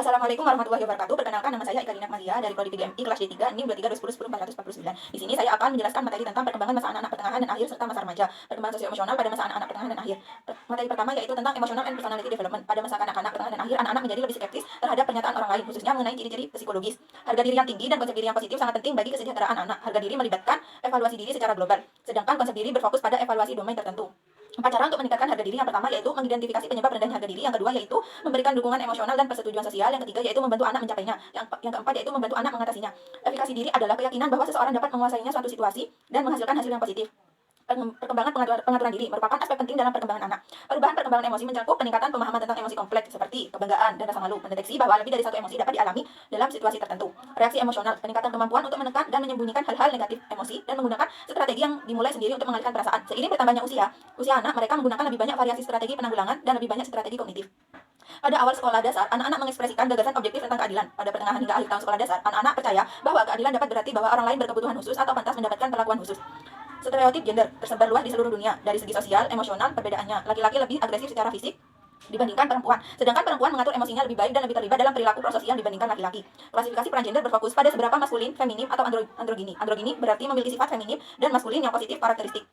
Assalamualaikum warahmatullahi wabarakatuh. Perkenalkan, nama saya Ika Dina Maria dari Prodi PGMI kelas D3 NIM 232010 Di sini saya akan menjelaskan materi tentang perkembangan masa anak-anak pertengahan dan akhir serta masa remaja, perkembangan sosio-emosional pada masa anak-anak pertengahan dan akhir. Materi pertama yaitu tentang emotional and personality development. Pada masa kanak-kanak pertengahan dan akhir, anak-anak menjadi lebih skeptis terhadap pernyataan orang lain, khususnya mengenai ciri-ciri psikologis. Harga diri yang tinggi dan konsep diri yang positif sangat penting bagi kesejahteraan anak. Harga diri melibatkan evaluasi diri secara global, sedangkan konsep diri berfokus pada evaluasi domain tertentu. 4 cara untuk meningkatkan harga diri. Yang pertama yaitu mengidentifikasi penyebab rendahnya harga diri. Yang kedua yaitu memberikan dukungan emosional dan persetujuan sosial. Yang ketiga yaitu membantu anak mencapainya. Yang keempat yaitu membantu anak mengatasinya. Efikasi diri adalah keyakinan bahwa seseorang dapat menguasainya suatu situasi dan menghasilkan hasil yang positif. Perkembangan pengaturan diri merupakan aspek penting dalam perkembangan anak. Perubahan perkembangan emosi mencakup peningkatan pemahaman tentang emosi kompleks seperti kebanggaan dan rasa malu, mendeteksi bahwa lebih dari satu emosi dapat dialami dalam situasi tertentu. Reaksi emosional, peningkatan kemampuan untuk menekan dan menyembunyikan hal-hal negatif emosi dan menggunakan strategi yang dimulai sendiri untuk mengalihkan perasaan. Seiring bertambahnya usia anak, mereka menggunakan lebih banyak variasi strategi penanggulangan dan lebih banyak strategi kognitif. Pada awal sekolah dasar, anak-anak mengekspresikan gagasan objektif tentang keadilan. Pada pertengahan hingga akhir tahun sekolah dasar, anak-anak percaya bahwa keadilan dapat berarti bahwa orang lain berkebutuhan khusus atau pantas mendapatkan perlakuan khusus. Stereotip gender tersebar luas di seluruh dunia. Dari segi sosial, emosional, perbedaannya. Laki-laki lebih agresif secara fisik dibandingkan perempuan, sedangkan perempuan mengatur emosinya lebih baik dan lebih terlibat dalam perilaku prososial dibandingkan laki-laki. Klasifikasi peran gender berfokus pada seberapa maskulin, feminim, atau androgini. Androgini berarti memiliki sifat feminim dan maskulin yang positif karakteristik.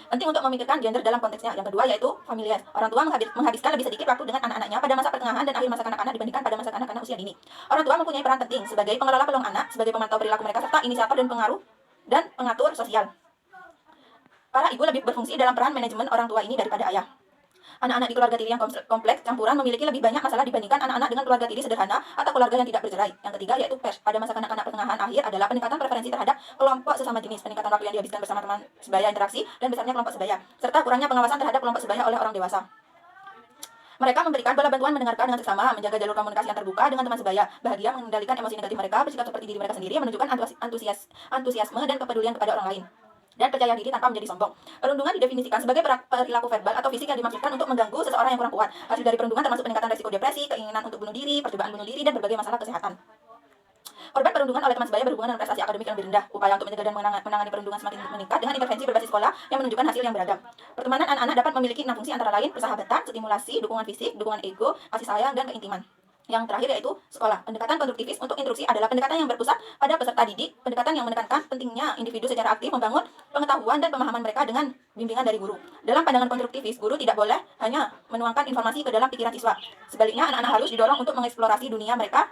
Penting untuk memikirkan gender dalam konteksnya. Yang kedua yaitu familiar. Orang tua menghabiskan lebih sedikit waktu dengan anak-anaknya pada masa pertengahan dan akhir masa kanak-kanak dibandingkan pada masa kanak-kanak usia dini. Orang tua mempunyai peran penting sebagai pengelola peluang anak, sebagai pemantau perilaku mereka, serta inisiator dan pengaruh dan pengatur sosial. Para ibu lebih berfungsi dalam peran manajemen orang tua ini daripada ayah. Anak-anak di keluarga tiri yang kompleks campuran memiliki lebih banyak masalah dibandingkan anak-anak dengan keluarga tiri sederhana atau keluarga yang tidak bercerai. Yang ketiga yaitu pers. Pada masa kanak-kanak pertengahan akhir adalah peningkatan preferensi terhadap kelompok sesama jenis, peningkatan waktu yang dihabiskan bersama teman sebaya, interaksi, dan besarnya kelompok sebaya, serta kurangnya pengawasan terhadap kelompok sebaya oleh orang dewasa. Mereka memberikan bola bantuan mendengarkan dengan seksama, menjaga jalur komunikasi yang terbuka dengan teman sebaya, bahagia mengendalikan emosi negatif mereka, bersikap seperti diri mereka sendiri, menunjukkan antusiasme dan kepedulian kepada orang lain, dan percaya diri tanpa menjadi sombong. Perundungan didefinisikan sebagai perilaku verbal atau fisik yang dimaksudkan untuk mengganggu seseorang yang kurang kuat. Hasil dari perundungan termasuk peningkatan resiko depresi, keinginan untuk bunuh diri, percobaan bunuh diri, dan berbagai masalah kesehatan. Korban perundungan oleh teman sebaya berhubungan dengan prestasi akademik yang lebih rendah. Upaya untuk mencegah dan menangani perundungan semakin meningkat dengan intervensi berbasis sekolah yang menunjukkan hasil yang beragam. Pertemanan anak-anak dapat memiliki 6 fungsi antara lain persahabatan, stimulasi, dukungan fisik, dukungan ego, kasih sayang, dan keintiman. Yang terakhir yaitu sekolah. Pendekatan konstruktivis untuk instruksi adalah pendekatan yang berpusat pada peserta didik, pendekatan yang menekankan pentingnya individu secara aktif membangun pengetahuan dan pemahaman mereka dengan bimbingan dari guru. Dalam pandangan konstruktivis, guru tidak boleh hanya menuangkan informasi ke dalam pikiran siswa. Sebaliknya, anak-anak harus didorong untuk mengeksplorasi dunia mereka,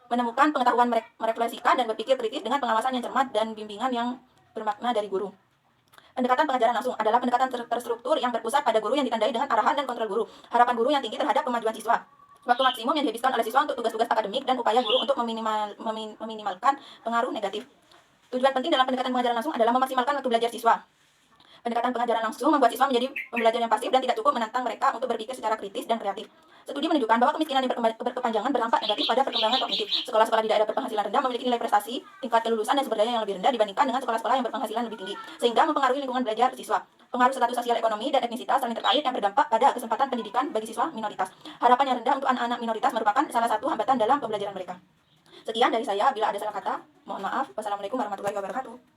menemukan pengetahuan, merefleksikan, dan berpikir kritis dengan pengawasan yang cermat dan bimbingan yang bermakna dari guru. Pendekatan pengajaran langsung adalah pendekatan terstruktur yang berpusat pada guru yang ditandai dengan arahan dan kontrol guru. Harapan guru yang tinggi terhadap kemajuan siswa. Waktu maksimum yang dihabiskan oleh siswa untuk tugas-tugas akademik dan upaya guru untuk meminimalkan pengaruh negatif. Tujuan penting dalam pendekatan pengajaran langsung adalah memaksimalkan waktu belajar siswa. Pendekatan pengajaran langsung membuat siswa menjadi pembelajar yang pasif dan tidak cukup menantang mereka untuk berpikir secara kritis dan kreatif. Studi menunjukkan bahwa kemiskinan yang berkepanjangan berdampak negatif pada perkembangan kognitif. Sekolah-sekolah di daerah berpenghasilan rendah memiliki nilai prestasi, tingkat kelulusan, dan sumber daya yang lebih rendah dibandingkan dengan sekolah-sekolah yang berpenghasilan lebih tinggi, sehingga mempengaruhi lingkungan belajar siswa. Pengaruh status sosial, ekonomi, dan etnisitas saling terkait yang berdampak pada kesempatan pendidikan bagi siswa minoritas. Harapan yang rendah untuk anak-anak minoritas merupakan salah satu hambatan dalam pembelajaran mereka. Sekian dari saya, bila ada salah kata, mohon maaf. Wassalamualaikum warahmatullahi wabarakatuh.